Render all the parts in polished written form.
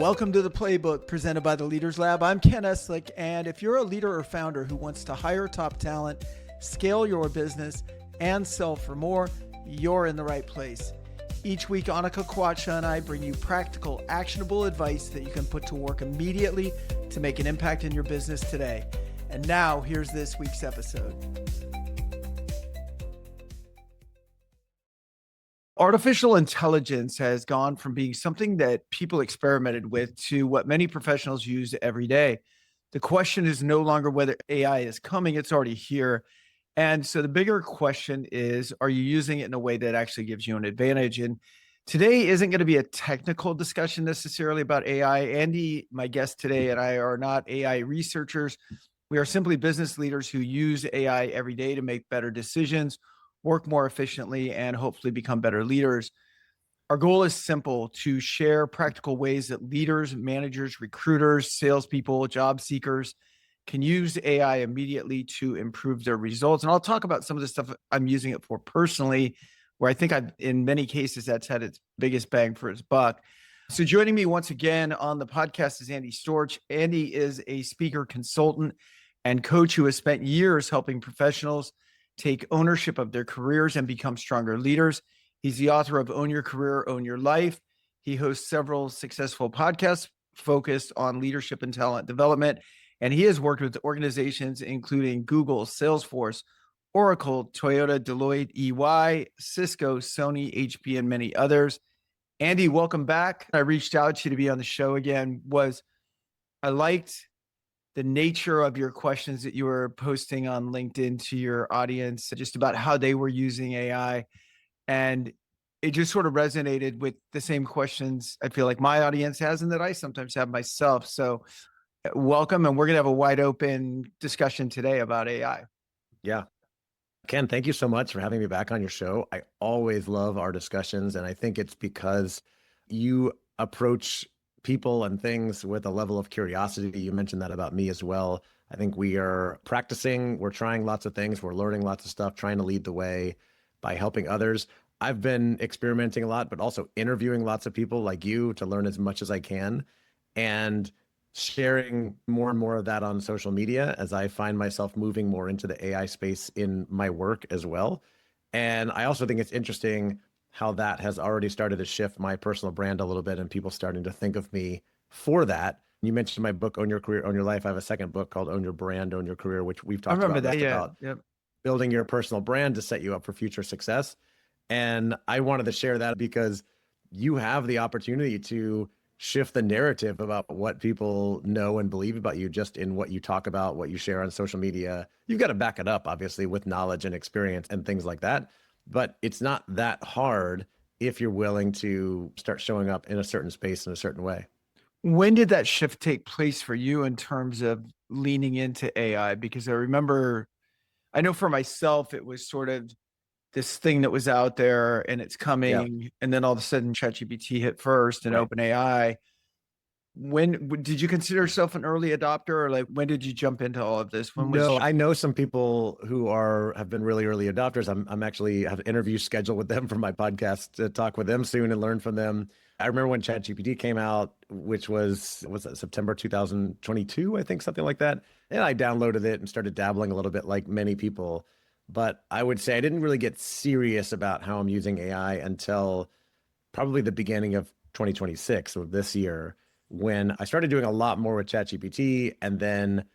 Welcome to the Playbook presented by the Leaders Lab. I'm Ken Eslick, and if you're a leader or founder who wants to hire top talent, scale your business, and sell for more, you're in the right place. Each week, Annika Kwacha and I bring you practical, actionable advice that you can put to work immediately to make an impact in your business today. And now, here's this week's episode. Artificial intelligence has gone from being something that people experimented with to what many professionals use every day. The question is no longer whether AI is coming, it's already here. And so the bigger question is, are you using it in a way that actually gives you an advantage? And today isn't going to be a technical discussion necessarily about AI. Andy, my guest today, and I are not AI researchers. We are simply business leaders who use AI every day to make better decisions, work more efficiently, and hopefully become better leaders. Our goal is simple: to share practical ways that leaders, managers, recruiters, salespeople, job seekers can use AI immediately to improve their results. And I'll talk about some of the stuff I'm using it for personally, where I think in many cases, that's had its biggest bang for its buck. So joining me once again on the podcast is Andy Storch. Andy is a speaker, consultant, and coach who has spent years helping professionals take ownership of their careers and become stronger leaders. He's the author of Own Your Career, Own Your Life. He hosts several successful podcasts focused on leadership and talent development. And he has worked with organizations including Google, Salesforce, Oracle, Toyota, Deloitte, EY, Cisco, Sony, HP, and many others. Andy, welcome back. I reached out to you to be on the show again. I liked the nature of your questions that you were posting on LinkedIn to your audience, just about how they were using AI. And it just sort of resonated with the same questions I feel like my audience has and that I sometimes have myself. So welcome. And we're going to have a wide open discussion today about AI. Yeah. Ken, thank you so much for having me back on your show. I always love our discussions. And I think it's because you approach people and things with a level of curiosity. You mentioned that about me as well. I think we are practicing, we're trying lots of things, we're learning lots of stuff, trying to lead the way by helping others. I've been experimenting a lot, but also interviewing lots of people like you to learn as much as I can and sharing more and more of that on social media as I find myself moving more into the AI space in my work as well. And I also think it's interesting how that has already started to shift my personal brand a little bit and people starting to think of me for that. You mentioned my book, Own Your Career, Own Your Life. I have a second book called Own Your Brand, Own Your Career, which we've talked about. About building your personal brand to set you up for future success. And I wanted to share that because you have the opportunity to shift the narrative about what people know and believe about you just in what you talk about, what you share on social media. You've got to back it up, obviously, with knowledge and experience and things like that. But it's not that hard if you're willing to start showing up in a certain space in a certain way. When did that shift take place for you in terms of leaning into AI? Because I know for myself, it was sort of this thing that was out there and it's coming. Yeah. And then all of a sudden ChatGPT hit first and OpenAI. When did you consider yourself an early adopter, or like when did you jump into all of this? I know some people who have been really early adopters. I'm actually have interviews scheduled with them for my podcast to talk with them soon and learn from them. I remember when ChatGPT came out, which was that September 2022, I think, something like that. And I downloaded it and started dabbling a little bit like many people. But I would say I didn't really get serious about how I'm using AI until probably the beginning of 2026, so this year, when I started doing a lot more with ChatGPT. And then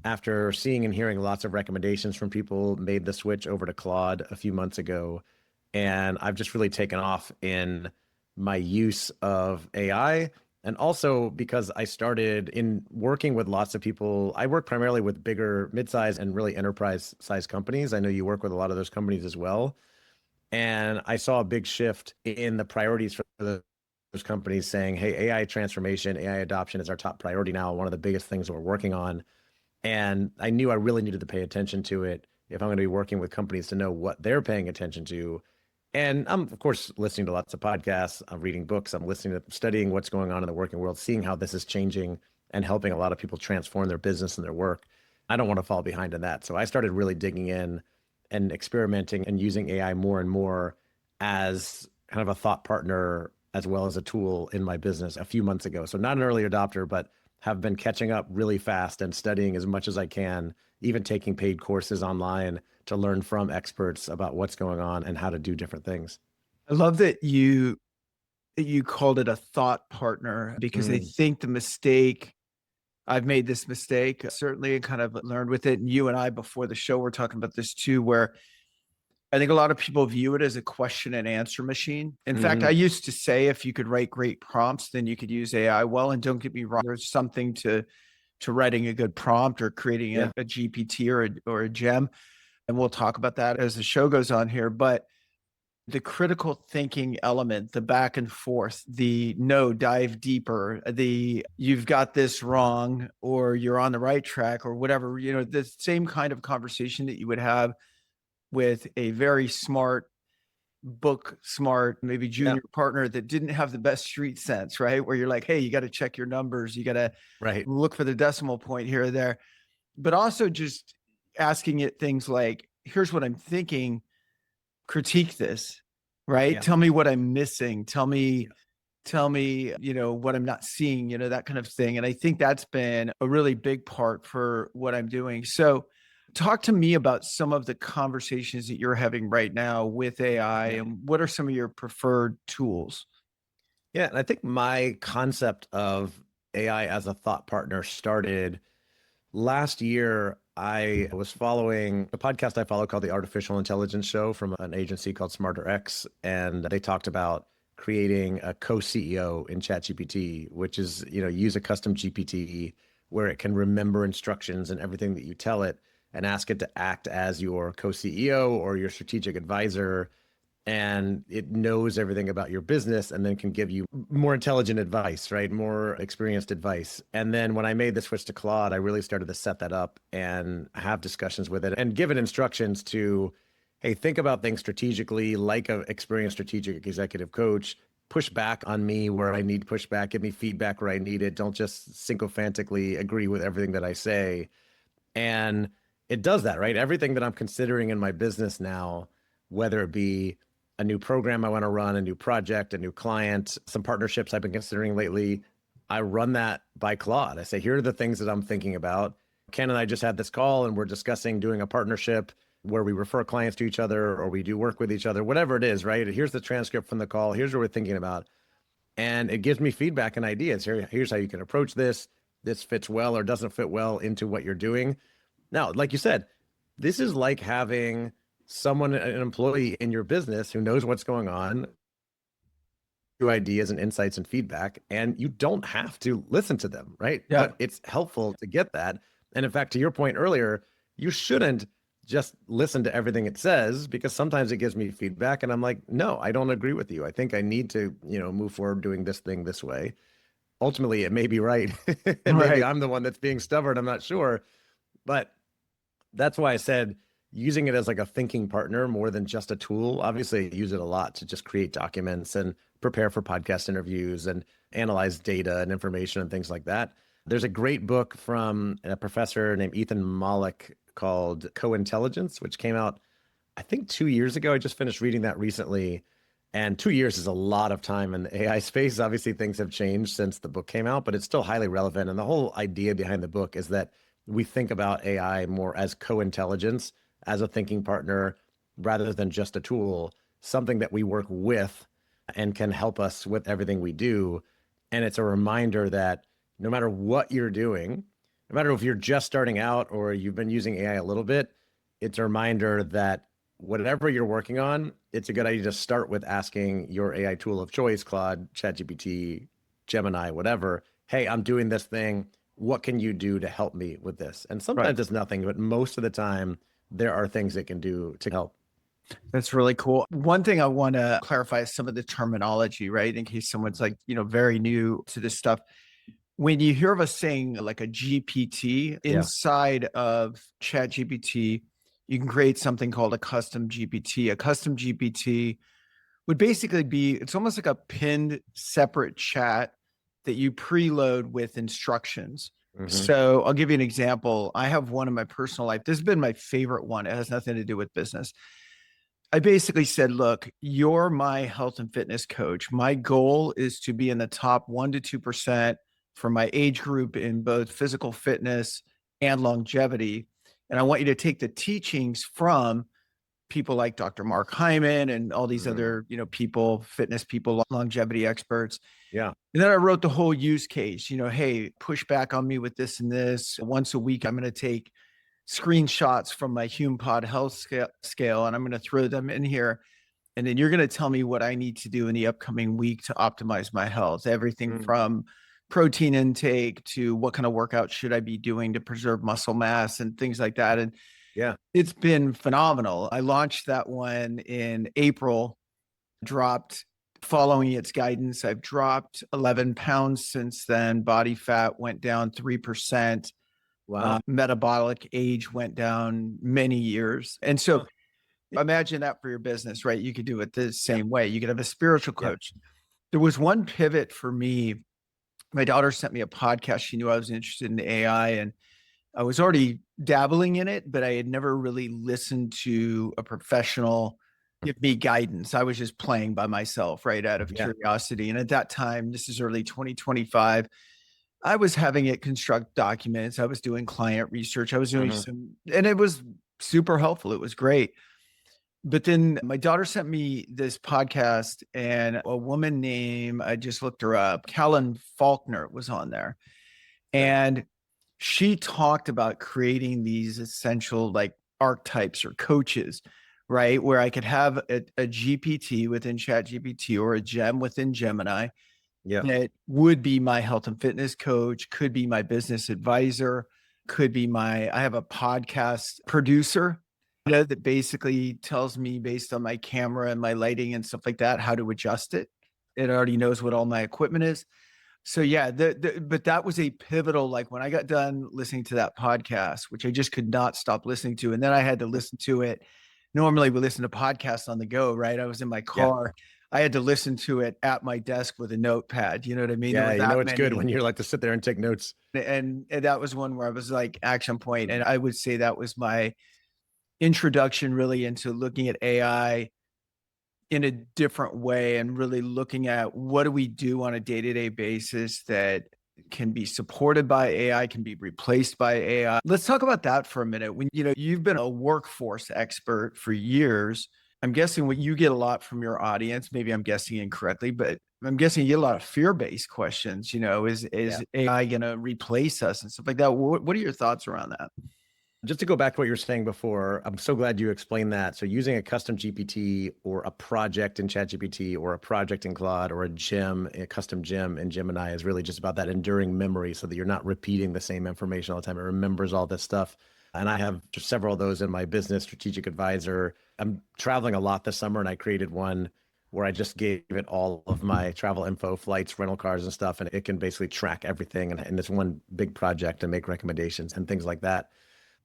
after seeing and hearing lots of recommendations from people, made the switch over to Claude a few months ago. And I've just really taken off in my use of AI. And also because I started in working with lots of people. I work primarily with bigger, mid-size and really enterprise-sized companies. I know you work with a lot of those companies as well. And I saw a big shift in the priorities for those companies saying, hey, AI transformation, AI adoption is our top priority now, one of the biggest things we're working on. And I knew I really needed to pay attention to it if I'm going to be working with companies to know what they're paying attention to. And I'm, of course, listening to lots of podcasts. I'm reading books. I'm studying what's going on in the working world, seeing how this is changing and helping a lot of people transform their business and their work. I don't want to fall behind in that. So I started really digging in and experimenting and using AI more and more as kind of a thought partner as well as a tool in my business a few months ago. So not an early adopter, but have been catching up really fast and studying as much as I can, even taking paid courses online to learn from experts about what's going on and how to do different things. I love that you called it a thought partner, because I think I've made this mistake, certainly kind of learned with it. And you and I, before the show, we're talking about this too, where I think a lot of people view it as a question and answer machine. In fact, I used to say, if you could write great prompts, then you could use AI well. And don't get me wrong, there's something to writing a good prompt or creating a GPT or a gem. And we'll talk about that as the show goes on here. But the critical thinking element, the back and forth, the no, dive deeper, the you've got this wrong or you're on the right track or whatever, the same kind of conversation that you would have with a very smart, book smart, maybe junior partner that didn't have the best street sense, right? Where you're like, hey, you got to check your numbers. You got to look for the decimal point here or there. But also just asking it things like, here's what I'm thinking, critique this, right? Tell me what I'm missing. Tell me, what I'm not seeing, that kind of thing. And I think that's been a really big part for what I'm doing. So talk to me about some of the conversations that you're having right now with AI and what are some of your preferred tools? Yeah. And I think my concept of AI as a thought partner started last year. I was following a podcast I follow called the Artificial Intelligence Show from an agency called Smarter X. And they talked about creating a co-CEO in ChatGPT, which is, use a custom GPT where it can remember instructions and everything that you tell it and ask it to act as your co-CEO or your strategic advisor. And it knows everything about your business and then can give you more intelligent advice, right? More experienced advice. And then when I made the switch to Claude, I really started to set that up and have discussions with it and give it instructions to, hey, think about things strategically like an experienced strategic executive coach. Push back on me where I need pushback. Give me feedback where I need it. Don't just sycophantically agree with everything that I say. And it does that, right? Everything that I'm considering in my business now, whether it be a new program I want to run, a new project, a new client, some partnerships I've been considering lately, I run that by Claude. I say, here are the things that I'm thinking about. Ken and I just had this call and we're discussing doing a partnership where we refer clients to each other or we do work with each other, whatever it is, right? Here's the transcript from the call. Here's what we're thinking about. And it gives me feedback and ideas. Here's how you can approach this. This fits well or doesn't fit well into what you're doing. Now, like you said, this is like having someone, an employee in your business who knows what's going on, ideas and insights and feedback, and you don't have to listen to them, right? Yeah. But it's helpful to get that. And in fact, to your point earlier, you shouldn't just listen to everything it says, because sometimes it gives me feedback and I'm like, no, I don't agree with you. I think I need to, move forward doing this thing this way. Ultimately, it may be right. Maybe I'm the one that's being stubborn. I'm not sure. But that's why I said using it as like a thinking partner more than just a tool. Obviously, I use it a lot to just create documents and prepare for podcast interviews and analyze data and information and things like that. There's a great book from a professor named Ethan Mollick called Co-Intelligence, which came out, I think 2 years ago. I just finished reading that recently. And 2 years is a lot of time in the AI space. Obviously, things have changed since the book came out, but it's still highly relevant. And the whole idea behind the book is that we think about AI more as co-intelligence, as a thinking partner, rather than just a tool, something that we work with and can help us with everything we do. And it's a reminder that no matter what you're doing, no matter if you're just starting out or you've been using AI a little bit, it's a reminder that whatever you're working on, it's a good idea to start with asking your AI tool of choice, Claude, ChatGPT, Gemini, whatever, hey, I'm doing this thing. What can you do to help me with this? And sometimes it's nothing, but most of the time there are things it can do to help. That's really cool. One thing I want to clarify is some of the terminology, right? In case someone's like, very new to this stuff. When you hear of us saying like a GPT inside of ChatGPT, you can create something called a custom GPT. A custom GPT would basically be, it's almost like a pinned separate chat that you preload with instructions. So I'll give you an example. I have one in my personal life. This has been my favorite one. It has nothing to do with business. I basically said, look, you're my health and fitness coach. My goal is to be in the top 1% to 2% for my age group in both physical fitness and longevity. And I want you to take the teachings from people like Dr. Mark Hyman and all these other, people, fitness people, longevity experts. Yeah. And then I wrote the whole use case, hey, push back on me with this and this. Once a week, I'm going to take screenshots from my HumePod health scale, and I'm going to throw them in here. And then you're going to tell me what I need to do in the upcoming week to optimize my health. Everything from protein intake to what kind of workout should I be doing to preserve muscle mass and things like that. And yeah, it's been phenomenal. I launched that one in April, dropped following its guidance. I've dropped 11 pounds since then. Body fat went down 3%. wow. Metabolic age went down many years. And so imagine that for your business, right? You could do it the same way. You could have a spiritual coach. There was one pivot for me. My daughter sent me a podcast. She knew I was interested in AI, and I was already dabbling in it, but I had never really listened to a professional give me guidance. I was just playing by myself, right, out of curiosity. And at that time, this is early 2025, I was having it construct documents. I was doing client research. I was doing and it was super helpful. It was great. But then my daughter sent me this podcast, and a woman named, I just looked her up, Callan Faulkner was on there. And she talked about creating these essential like archetypes or coaches, right? Where I could have a GPT within ChatGPT or a gem within Gemini that would be my health and fitness coach, could be my business advisor, could be I have a podcast producer, that basically tells me based on my camera and my lighting and stuff like that, how to adjust it. It already knows what all my equipment is. So yeah, but that was a pivotal, like when I got done listening to that podcast, which I just could not stop listening to. And then I had to listen to it. Normally we listen to podcasts on the go, right? I was in my car. I had to listen to it at my desk with a notepad. You know what I mean? Yeah, it's good when you're like to sit there and take notes. And that was one where I was like action point. And I would say that was my introduction really into looking at AI in a different way and really looking at what do we do on a day-to-day basis that can be supported by AI, can be replaced by AI. Let's talk about that for a minute. When you've been a workforce expert for years, I'm guessing what you get a lot from your audience, maybe I'm guessing incorrectly, but I'm guessing you get a lot of fear-based questions, is AI going to replace us and stuff like that? What are your thoughts around that? Just to go back to what you were saying before, I'm so glad you explained that. So using a custom GPT or a project in ChatGPT or a project in Claude or a custom gem in Gemini is really just about that enduring memory so that you're not repeating the same information all the time. It remembers all this stuff. And I have several of those in my business strategic advisor. I'm traveling a lot this summer, and I created one where I just gave it all of my travel info, flights, rental cars and stuff. And it can basically track everything in this one big project and make recommendations and things like that.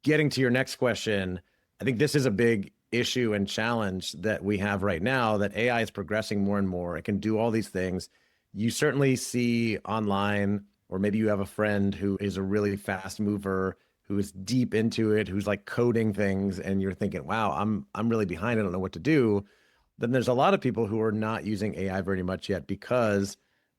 Getting to your next question, I think this is a big issue and challenge that we have right now, that AI is progressing more and more. It can do all these things. You certainly see online, or maybe you have a friend who is a really fast mover, who is deep into it, who's like coding things, and you're thinking, wow, I'm really behind. I don't know what to do. Then there's a lot of people who are not using AI very much yet because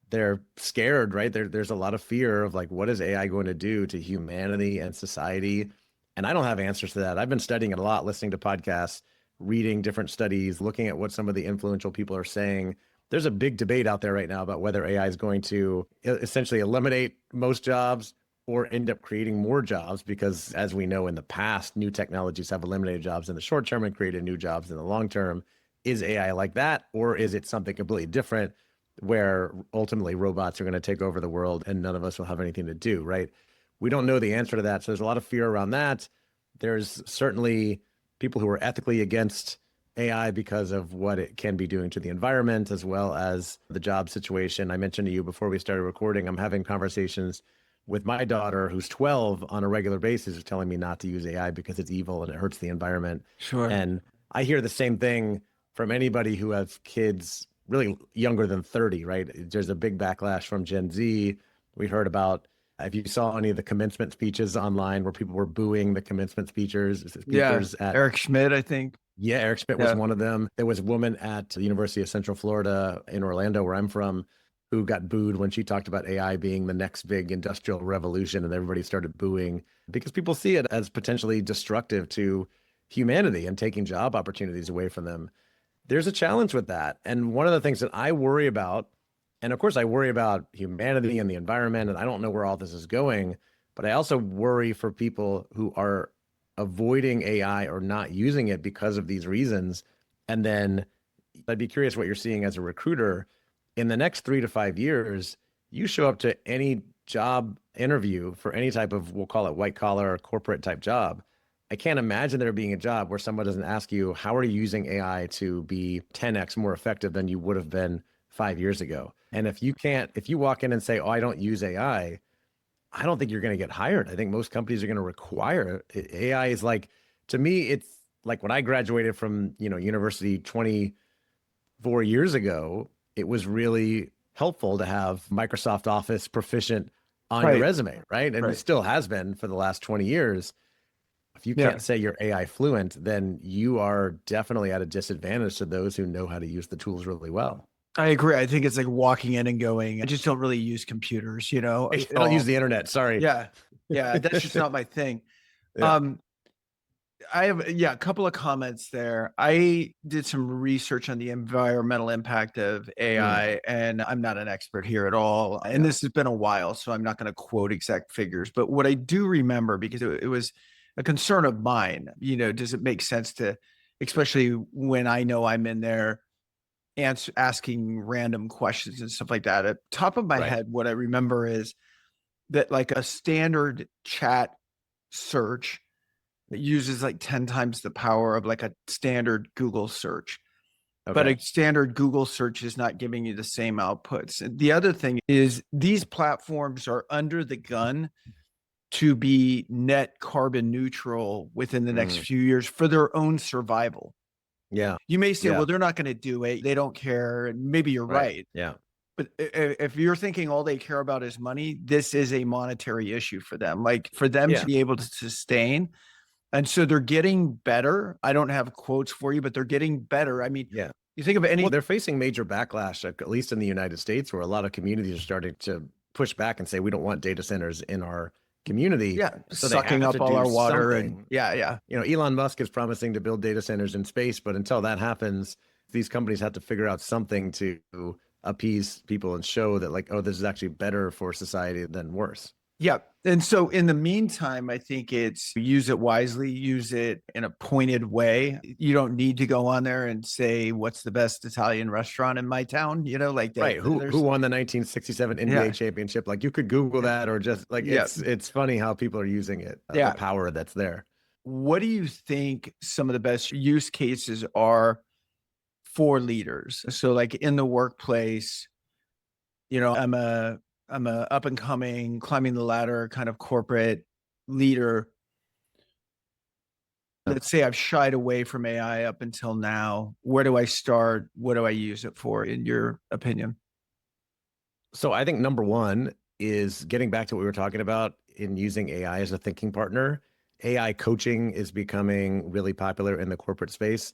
they're scared, right? There's a lot of fear of like, what is AI going to do to humanity and society? And I don't have answers to that. I've been studying it a lot, listening to podcasts, reading different studies, looking at what some of the influential people are saying. There's a big debate out there right now about whether AI is going to essentially eliminate most jobs or end up creating more jobs, because as we know in the past, new technologies have eliminated jobs in the short term and created new jobs in the long term. Is AI like that? Or is it something completely different where ultimately robots are going to take over the world and none of us will have anything to do, right? We don't know the answer to that. So there's a lot of fear around that. There's certainly people who are ethically against AI because of what it can be doing to the environment, as well as the job situation. I mentioned to you before we started recording, I'm having conversations with my daughter, who's 12, on a regular basis, who's telling me not to use AI because it's evil and it hurts the environment. Sure. And I hear the same thing from anybody who has kids really younger than 30, right? There's a big backlash from Gen Z. We heard about, if you saw any of the commencement speeches online where people were booing the commencement speakers at Eric Schmidt, I think. Yeah, Eric Schmidt was Yeah. one of them. There was a woman at the University of Central Florida in Orlando, where I'm from, who got booed when she talked about AI being the next big industrial revolution, and everybody started booing because people see it as potentially destructive to humanity and taking job opportunities away from them. There's a challenge with that. And one of the things that I worry about, and of course I worry about humanity and the environment, and I don't know where all this is going, but I also worry for people who are avoiding AI or not using it because of these reasons. And then I'd be curious what you're seeing as a recruiter in the next 3 to 5 years. You show up to any job interview for any type of, we'll call it white collar or corporate type job. I can't imagine there being a job where someone doesn't ask you, how are you using AI to be 10x more effective than you would have been 5 years ago? And if you walk in and say, oh, I don't use AI, I don't think you're going to get hired. I think most companies are going to require it. AI is like, to me, it's like when I graduated from, university 24 years ago, it was really helpful to have Microsoft Office proficient on your Right. resume, right? And it Right. still has been for the last 20 years. If you Yeah. can't say you're AI fluent, then you are definitely at a disadvantage to those who know how to use the tools really well. I agree. I think it's like walking in and going, I just don't really use computers, I at don't use all. the internet. Sorry. Yeah. Yeah. That's just not my thing. Yeah. Um, I have, yeah, a couple of comments there. I did some research on the environmental impact of Mm, AI, and I'm not an expert here at all. And yeah. this has been a while, so I'm not going to quote exact figures. But what I do remember, because it was a concern of mine, does it make sense to, especially when I know I'm in there asking random questions and stuff like that. At top of my Right. head, what I remember is that like a standard chat search uses like 10 times the power of like a standard Google search. But Okay. a standard Google search is not giving you the same outputs. And the other thing is these platforms are under the gun to be net carbon neutral within the next Mm, few years for their own survival. yeah. You may say, Yeah. well, they're not going to do it. They don't care. And maybe you're Right. right. Yeah. But if you're thinking all they care about is money, this is a monetary issue for them. Like for them to Yeah. be able to sustain. And so they're getting better. I don't have quotes for you, but they're getting better. I mean, Yeah. you think of Well, any, they're facing major backlash, at least in the United States, where a lot of communities are starting to push back and say, we don't want data centers in our community. yeah, So they sucking have to up all do our water and something. yeah. Elon Musk is promising to build data centers in space, but until that happens, these companies have to figure out something to appease people and show that, like, oh, this is actually better for society than worse. Yeah. And so in the meantime, I think it's use it wisely, use it in a pointed way. You don't need to go on there and say, what's the best Italian restaurant in my town? Like that. Right. Who won the 1967 NBA Yeah. championship? Like, you could Google that, or just like, Yeah. it's funny how people are using it, Yeah. the power that's there. What do you think some of the best use cases are for leaders? So like in the workplace, I'm a up and coming, climbing the ladder kind of corporate leader. Let's say I've shied away from AI up until now. Where do I start? What do I use it for, in your opinion? So I think number one is getting back to what we were talking about in using AI as a thinking partner. AI coaching is becoming really popular in the corporate space.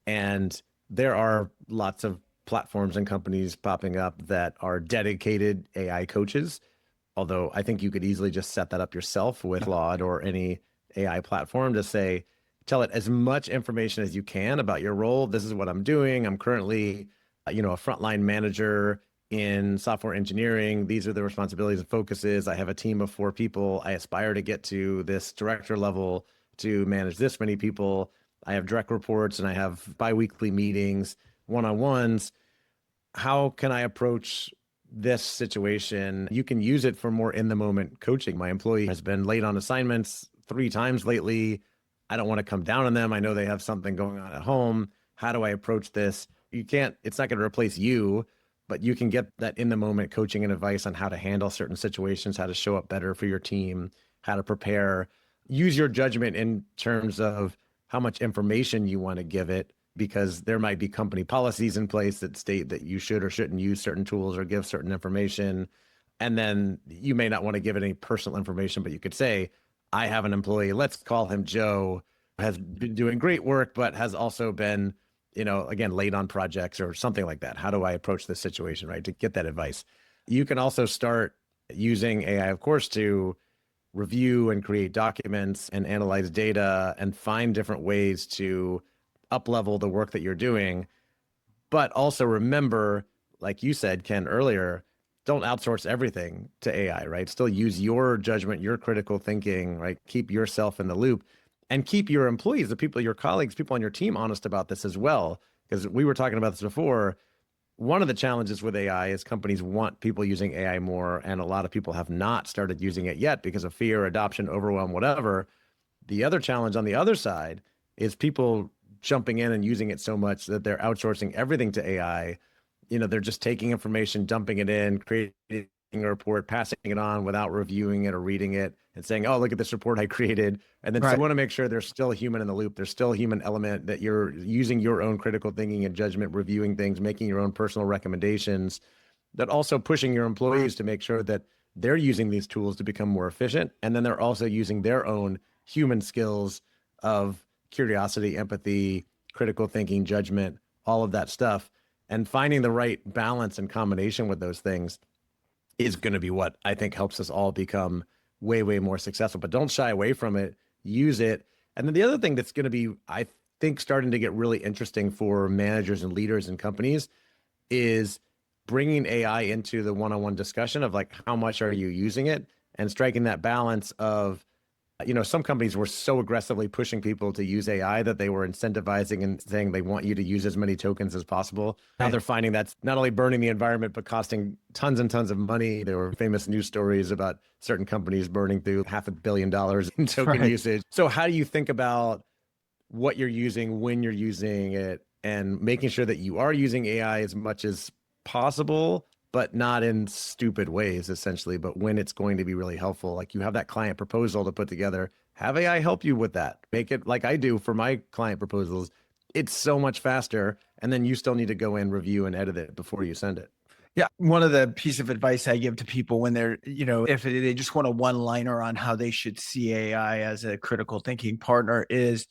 And there are lots of platforms and companies popping up that are dedicated AI coaches. Although I think you could easily just set that up yourself with Claude or any AI platform to say, tell it as much information as you can about your role. This is what I'm doing. I'm currently, a frontline manager in software engineering. These are the responsibilities and focuses. I have a team of 4 people. I aspire to get to this director level to manage this many people. I have direct reports and I have biweekly meetings, one-on-ones. How can I approach this situation? You can use it for more in the moment coaching. My employee has been late on assignments 3 times lately. I don't want to come down on them. I know they have something going on at home. How do I approach this? It's not going to replace you, but you can get that in the moment coaching and advice on how to handle certain situations, how to show up better for your team, how to prepare. Use your judgment in terms of how much information you want to give it, because there might be company policies in place that state that you should or shouldn't use certain tools or give certain information. And then you may not want to give it any personal information, but you could say, I have an employee, let's call him Joe, has been doing great work, but has also been, again, late on projects or something like that. How do I approach this situation, right? To get that advice. You can also start using AI, of course, to review and create documents and analyze data and find different ways to up-level the work that you're doing. But also remember, like you said, Ken, earlier, don't outsource everything to AI, right? Still use your judgment, your critical thinking, right? Keep yourself in the loop and keep your employees, the people, your colleagues, people on your team honest about this as well. Because we were talking about this before. One of the challenges with AI is companies want people using AI more, and a lot of people have not started using it yet because of fear, adoption, overwhelm, whatever. The other challenge on the other side is people jumping in and using it so much that they're outsourcing everything to AI. They're just taking information, dumping it in, creating a report, passing it on without reviewing it or reading it and saying, oh, look at this report I created. And then so Right. you want to make sure there's still a human in the loop. There's still a human element, that you're using your own critical thinking and judgment, reviewing things, making your own personal recommendations, that also pushing your employees to make sure that they're using these tools to become more efficient. And then they're also using their own human skills of curiosity, empathy, critical thinking, judgment, all of that stuff. And finding the right balance and combination with those things is going to be what I think helps us all become way, way more successful. But don't shy away from it. Use it. And then the other thing that's going to be, I think, starting to get really interesting for managers and leaders in companies is bringing AI into the one-on-one discussion of like, how much are you using it, and striking that balance of, some companies were so aggressively pushing people to use AI that they were incentivizing and saying they want you to use as many tokens as possible. Now they're finding that's not only burning the environment, but costing tons and tons of money. There were famous news stories about certain companies burning through $500 million in token usage. So how do you think about what you're using, when you're using it, and making sure that you are using AI as much as possible, but not in stupid ways, essentially, but when it's going to be really helpful? Like, you have that client proposal to put together, have AI help you with that. Make it like I do for my client proposals. It's so much faster. And then you still need to go in, review, and edit it before you send it. Yeah. One of the piece of advice I give to people when they're, if they just want a one-liner on how they should see AI as a critical thinking partner is,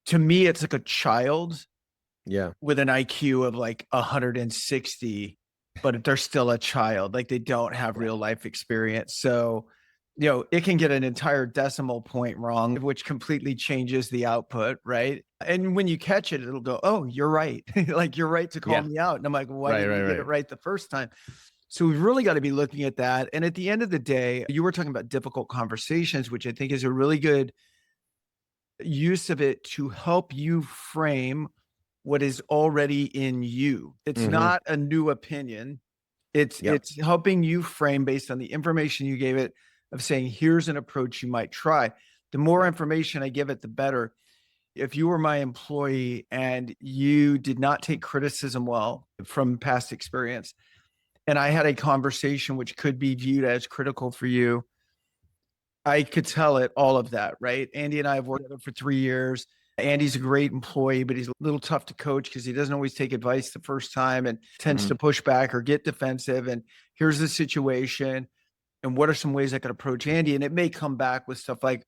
to me, it's like a child with an IQ of like 160, but they're still a child. Like, they don't have real life experience. So, it can get an entire decimal point wrong, which completely changes the output. Right. And when you catch it, it'll go, oh, you're right. Like, you're right to call me out. And I'm like, why didn't you get it right the first time? So we've really got to be looking at that. And at the end of the day, you were talking about difficult conversations, which I think is a really good use of it to help you frame what is already in you. It's not a new opinion. It's helping you frame based on the information you gave it, of saying, here's an approach you might try. The more information I give it, the better. If you were my employee and you did not take criticism well from past experience, and I had a conversation which could be viewed as critical for you, I could tell it all of that, right? Andy and I have worked together for 3 years. Andy's a great employee, but he's a little tough to coach because he doesn't always take advice the first time and tends to push back or get defensive. And here's the situation. And what are some ways I could approach Andy? And it may come back with stuff like,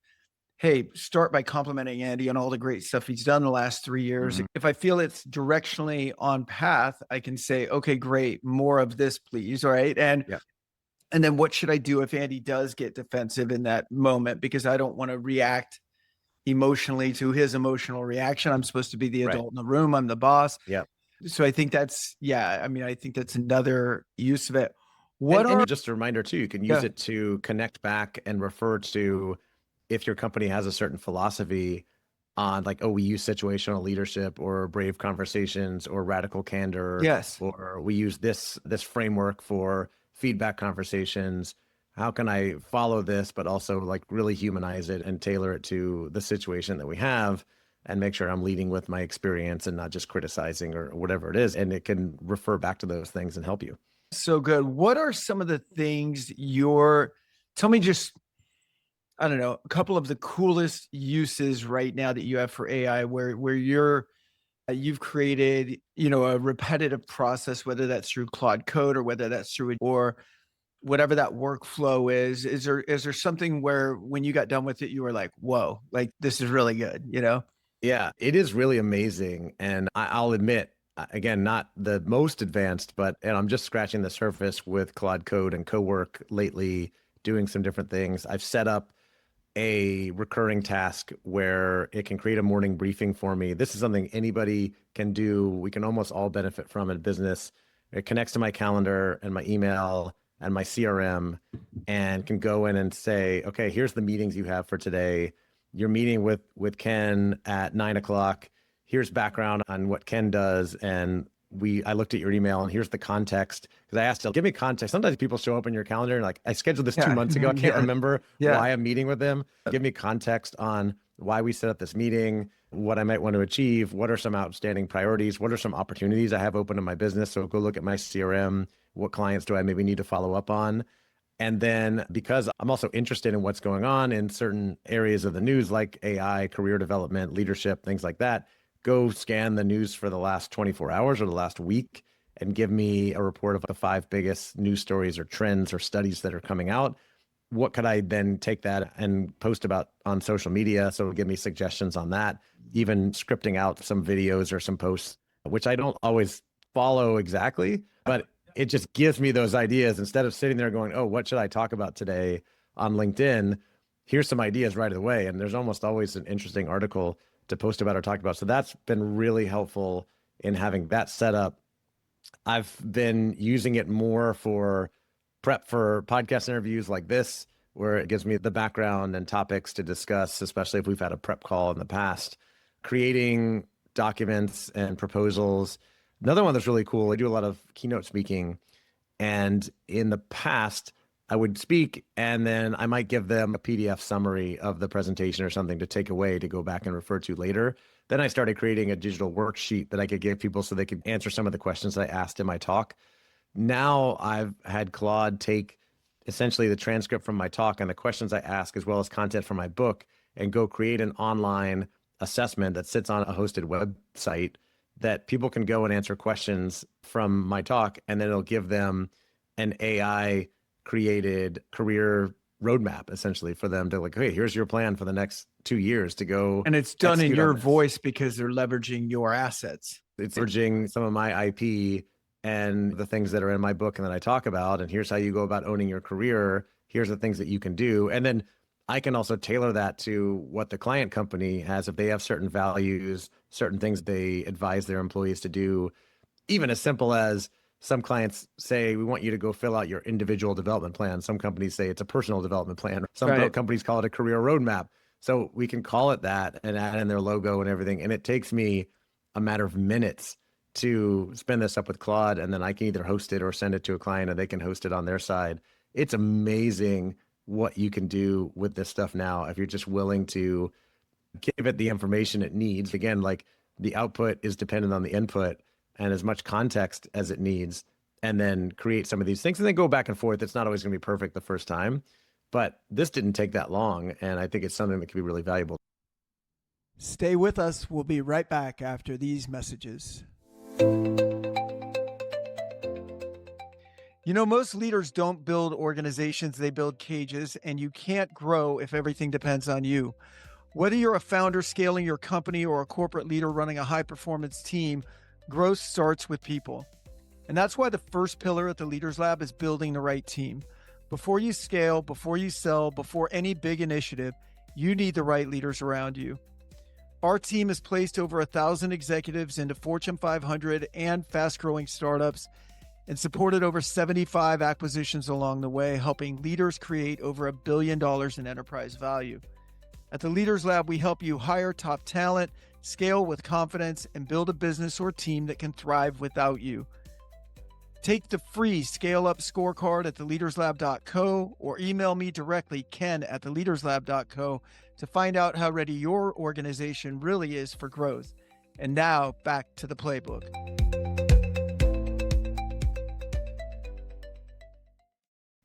hey, start by complimenting Andy on all the great stuff he's done the last 3 years. If I feel it's directionally on path, I can say, okay, great, more of this, please. All right. And then what should I do if Andy does get defensive in that moment? Because I don't want to react emotionally to his emotional reaction. I'm supposed to be the adult in the room. I'm the boss. So I think that's, I think that's another use of it. And just a reminder too, you can use it to connect back and refer to, if your company has a certain philosophy on, like, oh, we use situational leadership or brave conversations or radical candor. Or we use this framework for feedback conversations. How can I follow this, but also like really humanize it and tailor it to the situation that we have, and make sure I'm leading with my experience and not just criticizing or whatever it is. And it can refer back to those things and help you. So good. What are some of the things tell me just, I don't know, a couple of the coolest uses right now that you have for AI where you've created, a repetitive process, whether that's through Claude Code or whether that's through, or whatever that workflow is there something where when you got done with it, you were like, whoa, like this is really good, you know? Yeah, it is really amazing. And I'll admit, again, not the most advanced, and I'm just scratching the surface with Claude Code and Cowork lately, doing some different things. I've set up a recurring task where it can create a morning briefing for me. This is something anybody can do. We can almost all benefit from in business. It connects to my calendar and my email and my CRM, and can go in and say, okay, here's the meetings you have for today. You're meeting with Ken at 9 o'clock. Here's background on what Ken does. And I looked at your email, and here's the context. Because I asked him, give me context. Sometimes people show up in your calendar and like, I scheduled this 2 months ago. I can't remember why I'm meeting with them. Give me context on why we set up this meeting, what I might want to achieve, what are some outstanding priorities, what are some opportunities I have open in my business. So go look at my CRM. What clients do I maybe need to follow up on? And then, because I'm also interested in what's going on in certain areas of the news, like AI, career development, leadership, things like that, go scan the news for the last 24 hours or the last week and give me a report of the 5 biggest news stories or trends or studies that are coming out. What could I then take that and post about on social media? So it'll give me suggestions on that, even scripting out some videos or some posts, which I don't always follow exactly, but it just gives me those ideas instead of sitting there going, oh, what should I talk about today on LinkedIn? Here's some ideas right away. And there's almost always an interesting article to post about or talk about. So that's been really helpful in having that set up. I've been using it more for prep for podcast interviews like this, where it gives me the background and topics to discuss, especially if we've had a prep call in the past, creating documents and proposals. Another one that's really cool, I do a lot of keynote speaking, and in the past, I would speak and then I might give them a PDF summary of the presentation or something to take away to go back and refer to later. Then I started creating a digital worksheet that I could give people so they could answer some of the questions I asked in my talk. Now I've had Claude take essentially the transcript from my talk and the questions I ask, as well as content from my book, and go create an online assessment that sits on a hosted website that people can go and answer questions from my talk, and then it'll give them an AI created career roadmap essentially for them to like, hey, here's your plan for the next 2 years to go. And it's done in your voice because they're leveraging your assets. It's leveraging some of my IP and the things that are in my book and that I talk about. And here's how you go about owning your career. Here's the things that you can do. And then I can also tailor that to what the client company has. If they have certain values, certain things they advise their employees to do, even as simple as some clients say, we want you to go fill out your individual development plan. Some companies say it's a personal development plan. Some companies call it a career roadmap. So we can call it that and add in their logo and everything. And it takes me a matter of minutes to spin this up with Claude, and then I can either host it or send it to a client and they can host it on their side. It's amazing what you can do with this stuff now if you're just willing to give it the information it needs. Again, like the output is dependent on the input and as much context as it needs, and then create some of these things and then go back and forth. It's not always going to be perfect the first time, but this didn't take that long. And I think it's something that can be really valuable. Stay with us. We'll be right back after these messages. You know, most leaders don't build organizations, they build cages, and you can't grow if everything depends on you. Whether you're a founder scaling your company or a corporate leader running a high-performance team, growth starts with people. And that's why the first pillar at the Leaders Lab is building the right team. Before you scale, before you sell, before any big initiative, you need the right leaders around you. Our team has placed over 1,000 executives into Fortune 500 and fast-growing startups and supported over 75 acquisitions along the way, helping leaders create over $1 billion in enterprise value. At the Leaders Lab, we help you hire top talent, scale with confidence, and build a business or team that can thrive without you. Take the free Scale Up scorecard at theleaderslab.co or email me directly, ken@theleaderslab.co, to find out how ready your organization really is for growth. And now, back to the playbook.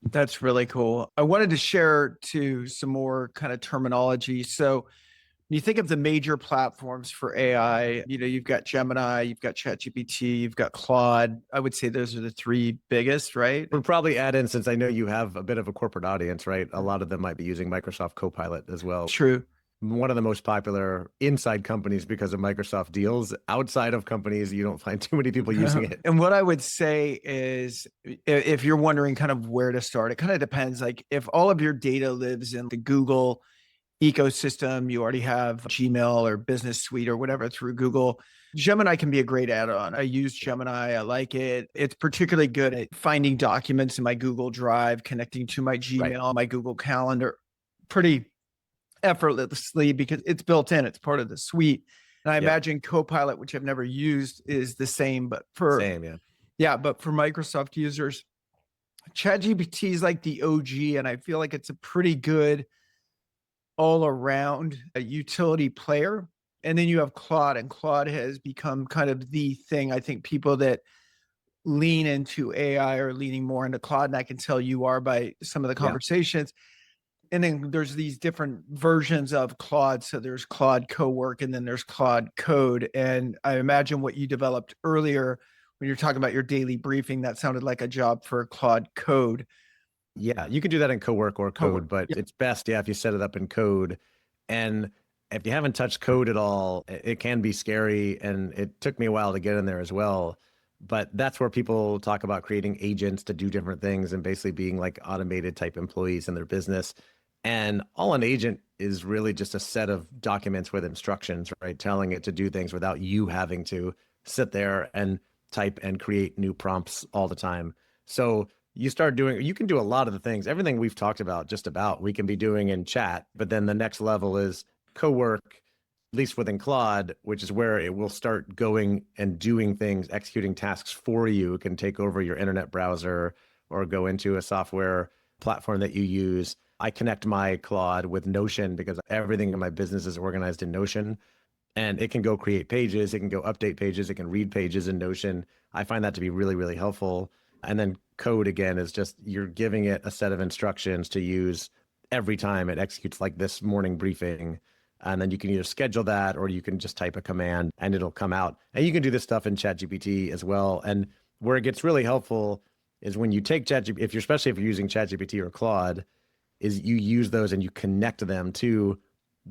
That's really cool. I wanted to share too some more kind of terminology. So You think of the major platforms for AI, you've got Gemini, you've got ChatGPT, you've got Claude. I would say those are the three biggest, right? We'll probably add in, since I know you have a bit of a corporate audience, right? A lot of them might be using Microsoft Copilot as well. True. One of the most popular inside companies because of Microsoft deals. Outside of companies, you don't find too many people using it. And what I would say is, if you're wondering kind of where to start, it kind of depends. Like if all of your data lives in the Google ecosystem, you already have Gmail or Business Suite or whatever through Google, Gemini can be a great add-on. I use Gemini. I like it. It's particularly good at finding documents in my Google Drive, connecting to my Gmail, my Google Calendar, pretty effortlessly because it's built in. It's part of the suite. And I imagine Copilot, which I've never used, is the same, but for but for Microsoft users, ChatGPT is like the OG, and I feel like it's a pretty good all-around utility player. And then you have Claude, and Claude has become kind of the thing. I think people that lean into AI are leaning more into Claude, and I can tell you are by some of the conversations. And then there's these different versions of Claude. So there's Claude Cowork, and then there's Claude Code. And I imagine what you developed earlier when you're talking about your daily briefing, that sounded like a job for Claude Code. Yeah, you can do that in Cowork or Code, but it's best, if you set it up in Code. And if you haven't touched Code at all, it can be scary. And it took me a while to get in there as well. But that's where people talk about creating agents to do different things and basically being like automated type employees in their business. And all an agent is really just a set of documents with instructions, right? Telling it to do things without you having to sit there and type and create new prompts all the time. So you can do a lot of the things, everything we've talked about, just about we can be doing in chat, but then the next level is Cowork, at least within Claude, which is where it will start going and doing things, executing tasks for you. It can take over your internet browser or go into a software platform that you use. I connect my Claude with Notion because everything in my business is organized in Notion, and it can go create pages. It can go update pages. It can read pages in Notion. I find that to be really, really helpful. And then Code, again, is just you're giving it a set of instructions to use every time it executes, like this morning briefing. And then you can either schedule that or you can just type a command and it'll come out. And you can do this stuff in ChatGPT as well. And where it gets really helpful is when you take ChatGPT, especially if you're using ChatGPT or Claude, is you use those and you connect them to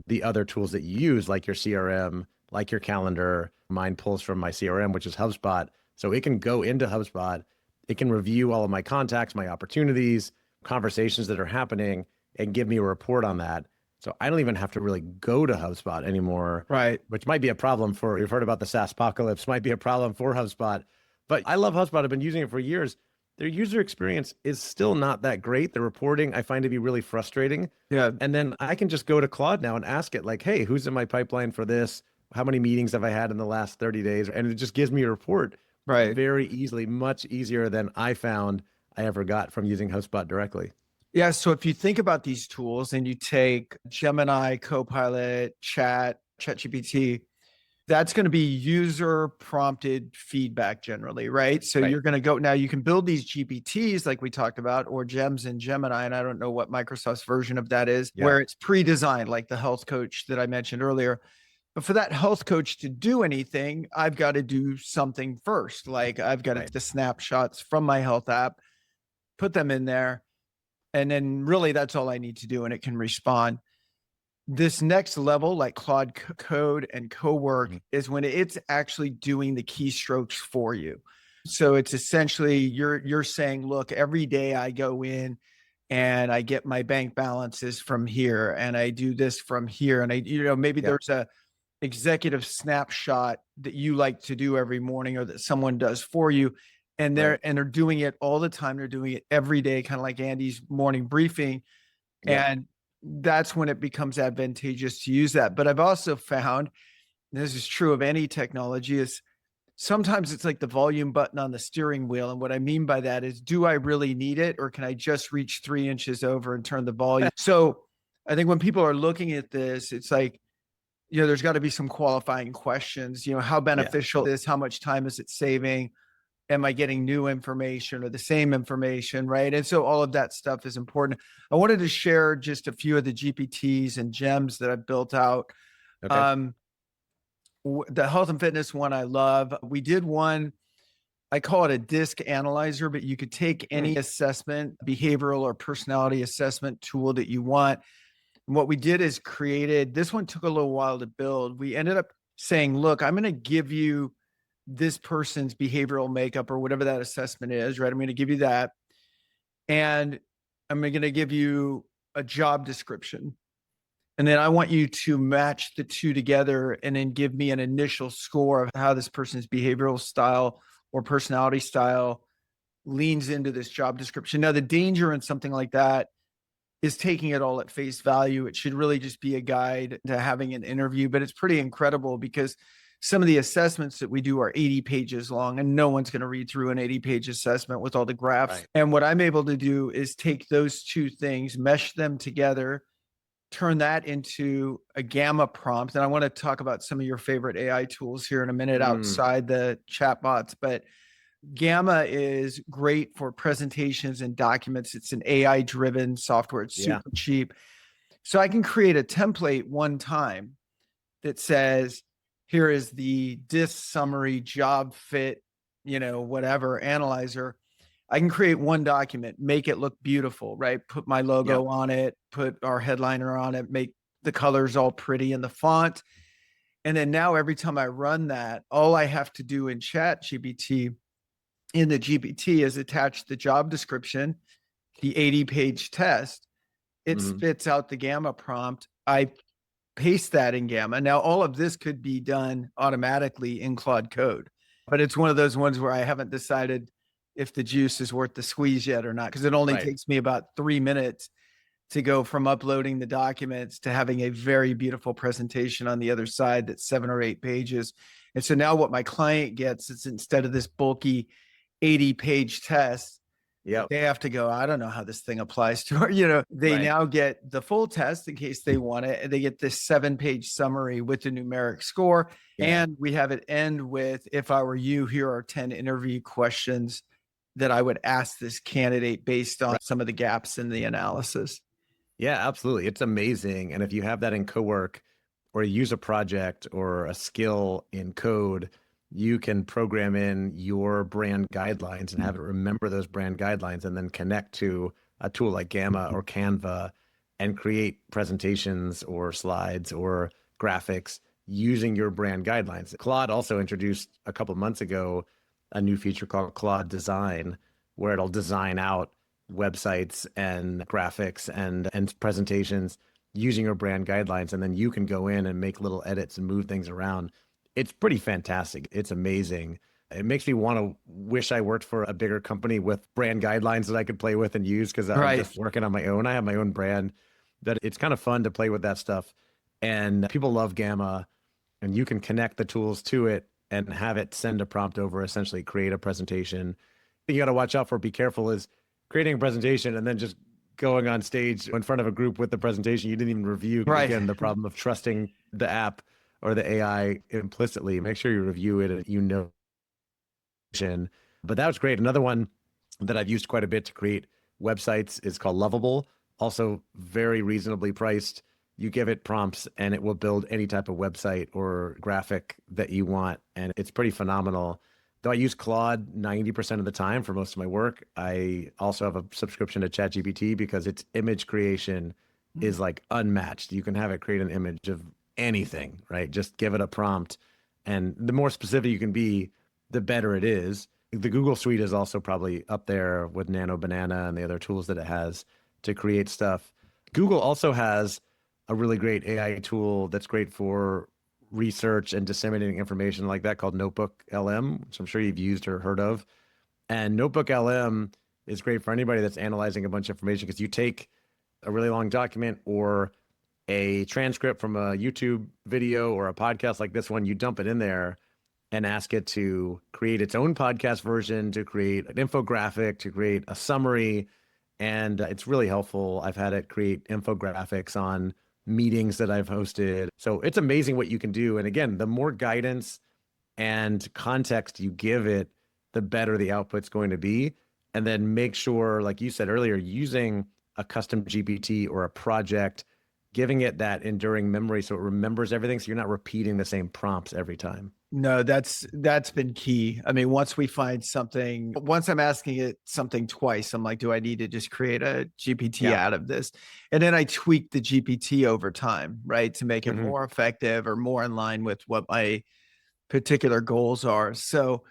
the other tools that you use, like your CRM, like your calendar. Mine pulls from my CRM, which is HubSpot. So it can go into HubSpot. It can review all of my contacts, my opportunities, conversations that are happening, and give me a report on that. So I don't even have to really go to HubSpot anymore. Right. Which might be a problem you've heard about the SaaS apocalypse, might be a problem for HubSpot. But I love HubSpot. I've been using it for years. Their user experience is still not that great. The reporting I find to be really frustrating. Yeah. And then I can just go to Claude now and ask it like, hey, who's in my pipeline for this? How many meetings have I had in the last 30 days? And it just gives me a report very easily, much easier than I found I ever got from using HubSpot directly. Yeah. So if you think about these tools and you take Gemini, Copilot, ChatGPT, that's going to be user prompted feedback generally, right? So you're going to go, now you can build these GPTs like we talked about, or Gems and Gemini. And I don't know what Microsoft's version of that is, where it's pre-designed, like the health coach that I mentioned earlier. But for that health coach to do anything, I've got to do something first. Like I've got to take the snapshots from my health app, put them in there. And then really that's all I need to do. And it can respond. This next level, like Claude Code and Cowork, is when it's actually doing the keystrokes for you. So it's essentially you're saying, look, every day I go in and I get my bank balances from here, and I do this from here, and I, maybe there's a executive snapshot that you like to do every morning, or that someone does for you, and they're doing it all the time. They're doing it every day, kind of like Andy's morning briefing, and that's when it becomes advantageous to use that. But I've also found, and this is true of any technology, is sometimes it's like the volume button on the steering wheel. And what I mean by that is, do I really need it, or can I just reach 3 inches over and turn the volume? So I think when people are looking at this, it's like, there's got to be some qualifying questions. How beneficial is, how much time is it saving? Am I getting new information or the same information, right? And so all of that stuff is important. I wanted to share just a few of the GPTs and gems that I've built out Okay. Um, the health and fitness one I love. We did one, I call it a disc analyzer, but you could take any assessment, behavioral or personality assessment tool that you want. And what we did is created, this one took a little while to build. We ended up saying, look, I'm going to give you this person's behavioral makeup or whatever that assessment is, right? I'm going to give you that. And I'm going to give you a job description. And then I want you to match the two together and then give me an initial score of how this person's behavioral style or personality style leans into this job description. Now, the danger in something like that is taking it all at face value. It should really just be a guide to having an interview, but it's pretty incredible because some of the assessments that we do are 80 pages long and no one's going to read through an 80-page assessment with all the graphs. Right. And what I'm able to do is take those two things, mesh them together, turn that into a Gamma prompt. And I want to talk about some of your favorite AI tools here in a minute outside the chatbots, but Gamma is great for presentations and documents. It's an AI driven software. It's super cheap. So I can create a template one time that says, here is the DISC summary job fit, whatever analyzer. I can create one document, make it look beautiful, right? Put my logo on it, put our headliner on it, make the colors all pretty in the font. And then now every time I run that, all I have to do in ChatGPT in the GPT is attach the job description, the 80-page test. It spits out the Gamma prompt. I paste that in Gamma. Now, all of this could be done automatically in Claude Code, but it's one of those ones where I haven't decided if the juice is worth the squeeze yet or not, because it only takes me about 3 minutes to go from uploading the documents to having a very beautiful presentation on the other side that's 7 or 8 pages. And so now what my client gets is, instead of this bulky 80-page test, they have to go, I don't know how this thing applies to her. They now get the full test in case they want it. And they get this 7-page summary with the numeric score. And we have it end with, if I were you, here are 10 interview questions that I would ask this candidate based on some of the gaps in the analysis. Yeah, absolutely. It's amazing. And if you have that in cowork or you use a project or a skill in code, you can program in your brand guidelines and have it remember those brand guidelines and then connect to a tool like Gamma or Canva and create presentations or slides or graphics using your brand guidelines. Claude also introduced a couple of months ago a new feature called Claude Design, where it'll design out websites and graphics and presentations using your brand guidelines. And then you can go in and make little edits and move things around. It's pretty fantastic. It's amazing. It makes me want to wish I worked for a bigger company with brand guidelines that I could play with and use, because I'm just working on my own. I have my own brand, that it's kind of fun to play with that stuff. And people love Gamma, and you can connect the tools to it and have it send a prompt over, essentially create a presentation. You got to watch out for, be careful, is creating a presentation and then just going on stage in front of a group with the presentation you didn't even review. Again, the problem of trusting the app or the AI implicitly. Make sure you review it and But that was great. Another one that I've used quite a bit to create websites is called Lovable. Also very reasonably priced. You give it prompts and it will build any type of website or graphic that you want. And it's pretty phenomenal. Though I use Claude 90% of the time for most of my work, I also have a subscription to ChatGPT because its image creation is like unmatched. You can have it create an image of anything, right? Just give it a prompt. And the more specific you can be, the better it is. The Google Suite is also probably up there with Nano Banana and the other tools that it has to create stuff. Google also has a really great AI tool that's great for research and disseminating information like that, called Notebook LM, which I'm sure you've used or heard of. And Notebook LM is great for anybody that's analyzing a bunch of information, because you take a really long document or a transcript from a YouTube video or a podcast like this one, you dump it in there and ask it to create its own podcast version, to create an infographic, to create a summary. And it's really helpful. I've had it create infographics on meetings that I've hosted. So it's amazing what you can do. And again, the more guidance and context you give it, the better the output's going to be. And then make sure, like you said earlier, using a custom GPT or a project giving it that enduring memory so it remembers everything. So you're not repeating the same prompts every time. No, that's been key. I mean, once we find something, once I'm asking it something twice, I'm like, do I need to just create a GPT out of this? And then I tweak the GPT over time, right? To make it more effective or more in line with what my particular goals are. So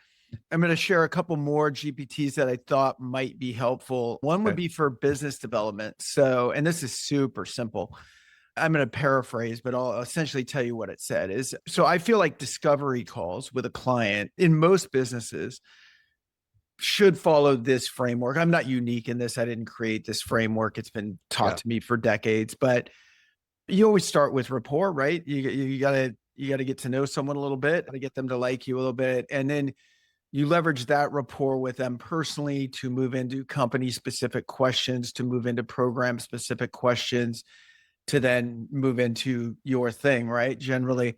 I'm going to share a couple more GPTs that I thought might be helpful. One would be for business development. So, and this is super simple. I'm going to paraphrase, but I'll essentially tell you what it said is. So I feel like discovery calls with a client in most businesses should follow this framework. I'm not unique in this. I didn't create this framework. It's been taught to me for decades, but you always start with rapport, right? You gotta get to know someone a little bit, to get them to like you a little bit. And then you leverage that rapport with them personally to move into company specific questions, to move into program specific questions, to then move into your thing, right? Generally.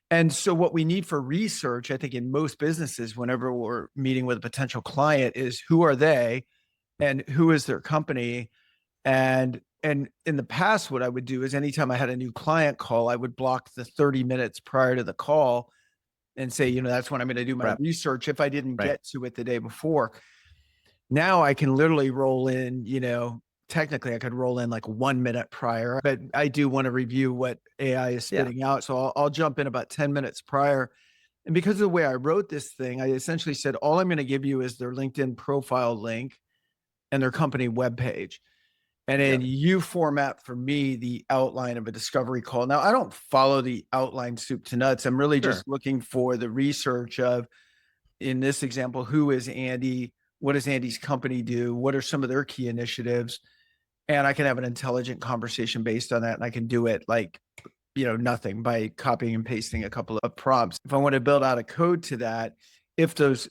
And so what we need for research, I think in most businesses, whenever we're meeting with a potential client, is who are they and who is their company? And in the past, what I would do is anytime I had a new client call, I would block the 30 minutes prior to the call and say, that's when I'm going to do my research if I didn't get to it the day before. Now I can literally roll in, technically I could roll in like 1 minute prior, but I do want to review what AI is spitting out. So I'll jump in about 10 minutes prior. And because of the way I wrote this thing, I essentially said, all I'm going to give you is their LinkedIn profile link and their company webpage. And then you format for me the outline of a discovery call. Now, I don't follow the outline soup to nuts. I'm really just looking for the research of, in this example, who is Andy? What does Andy's company do? What are some of their key initiatives? And I can have an intelligent conversation based on that. And I can do it like, nothing by copying and pasting a couple of prompts. If I want to build out a code to that, if those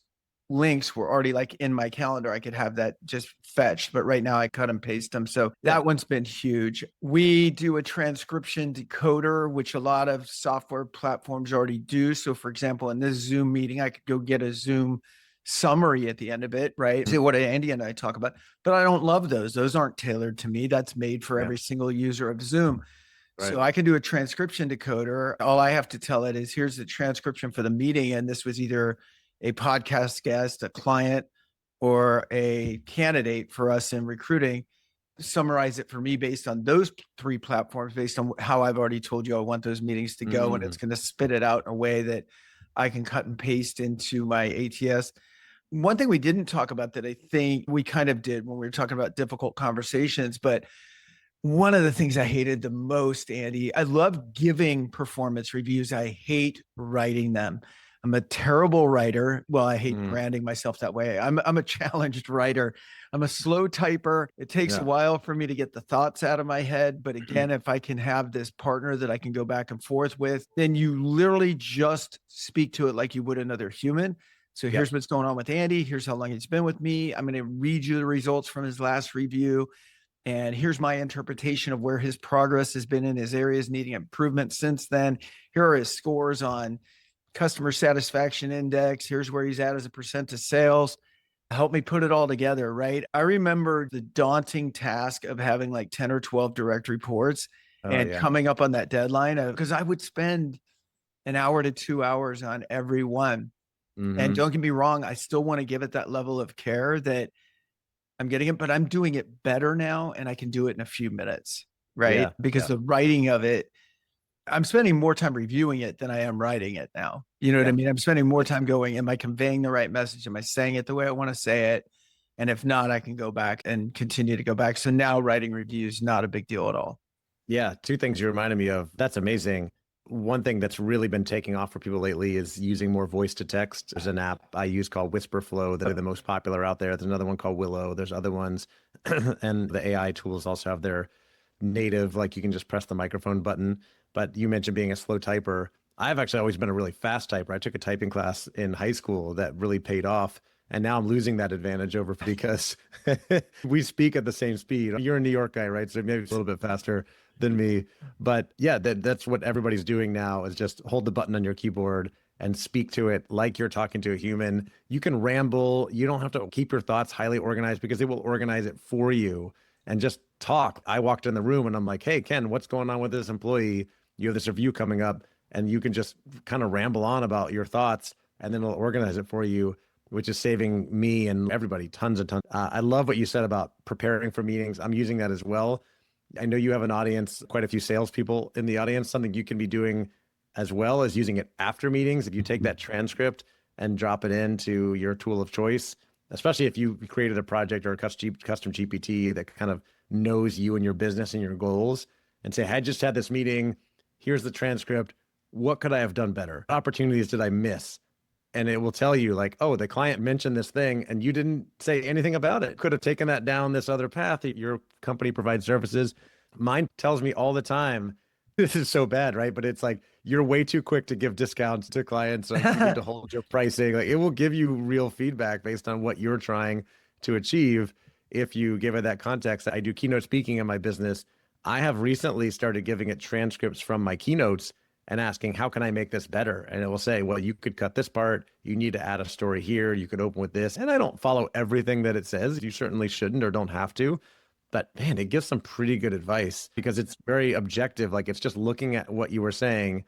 links were already like in my calendar, I could have that just fetched. But right now I cut and paste them. So that one's been huge. We do a transcription decoder, which a lot of software platforms already do. So for example, in this Zoom meeting, I could go get a Zoom summary at the end of it, right? See what Andy and I talk about, but I don't love those. Those aren't tailored to me. That's made for every single user of Zoom. So I can do a transcription decoder. All I have to tell it is, here's the transcription for the meeting. And this was either a podcast guest, a client, or a candidate for us in recruiting. Summarize it for me based on those 3 platforms, based on how I've already told you I want those meetings to go. And it's going to spit it out in a way that I can cut and paste into my ATS. One thing we didn't talk about that I think we kind of did when we were talking about difficult conversations, but one of the things I hated the most, Andy, I love giving performance reviews. I hate writing them. I'm a terrible writer. Well, I hate branding myself that way. I'm a challenged writer. I'm a slow typer. It takes a while for me to get the thoughts out of my head. But again, if I can have this partner that I can go back and forth with, then you literally just speak to it like you would another human. So here's what's going on with Andy. Here's how long he's been with me. I'm going to read you the results from his last review. And here's my interpretation of where his progress has been in his areas needing improvement since then. Here are his scores on customer satisfaction index. Here's where he's at as a percent of sales. Help me put it all together, right? I remember the daunting task of having like 10 or 12 direct reports coming up on that deadline, because I would spend an hour to 2 hours on every one. And don't get me wrong, I still want to give it that level of care that I'm getting it, but I'm doing it better now and I can do it in a few minutes, right? Because the writing of it, I'm spending more time reviewing it than I am writing it now. You know what I mean? I'm spending more time going, am I conveying the right message? Am I saying it the way I want to say it? And if not, I can go back and continue to go back. So now writing reviews, not a big deal at all. Yeah. 2 things you reminded me of. That's amazing. One thing that's really been taking off for people lately is using more voice to text. There's an app I use called Whisperflow that are the most popular out there. There's another one called Willow. There's other ones. And the AI tools also have their native, like you can just press the microphone button. But you mentioned being a slow typer. I've actually always been a really fast typer. I took a typing class in high school that really paid off. And now I'm losing that advantage over because we speak at the same speed. You're a New York guy, right? So maybe it's a little bit faster than me. But yeah, that's what everybody's doing now, is just hold the button on your keyboard and speak to it like you're talking to a human. You can ramble. You don't have to keep your thoughts highly organized because it will organize it for you. and just talk. I walked in the room and I'm like, hey, Ken, what's going on with this employee? You have this review coming up, and you can just kind of ramble on about your thoughts, and then we'll organize it for you, which is saving me and everybody tons and tons. I love what you said about preparing for meetings. I'm using that as well. I know you have an audience, quite a few salespeople in the audience, something you can be doing as well as using it after meetings. If you take that transcript and drop it into your tool of choice, especially if you created a project or a custom GPT that kind of knows you and your business and your goals, and say, hey, I just had this meeting. Here's the transcript. What could I have done better? What opportunities did I miss? And it will tell you like, oh, the client mentioned this thing and you didn't say anything about it. Could have taken that down this other path. Your company provides services. Mine tells me all the time, this is so bad, right? But it's like, you're way too quick to give discounts to clients. Like you need to hold your pricing. Like it will give you real feedback based on what you're trying to achieve. If you give it that context. I do keynote speaking in my business. I have recently started giving it transcripts from my keynotes and asking, how can I make this better? And it will say, well, you could cut this part. You need to add a story here. You could open with this. And I don't follow everything that it says. You certainly shouldn't or don't have to. But man, it gives some pretty good advice because it's very objective. Like it's just looking at what you were saying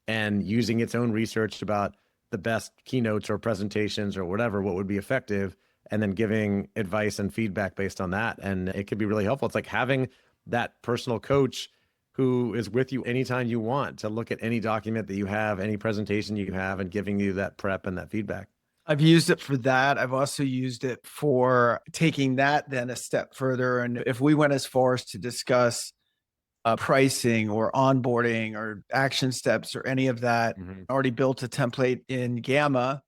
and using its own research about the best keynotes or presentations or whatever, what would be effective, and then giving advice and feedback based on that. And it could be really helpful. It's like having that personal coach who is with you anytime you want to look at any document that you have, any presentation you have, and giving you that prep and that feedback. I've used it for that. I've also used it for taking that then a step further. And if we went as far as to discuss pricing or onboarding or action steps or any of that, I already built a template in Gamma